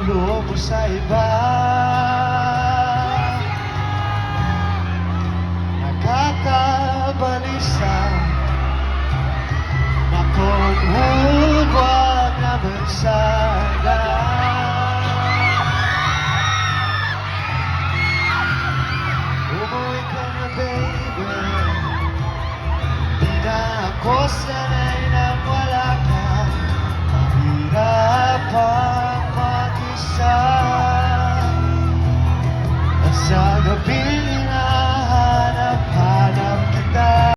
loob mo sa iba. Nakakabalisa na kung huwag naman sana. Umuwi ka na, baby. Di na ako sa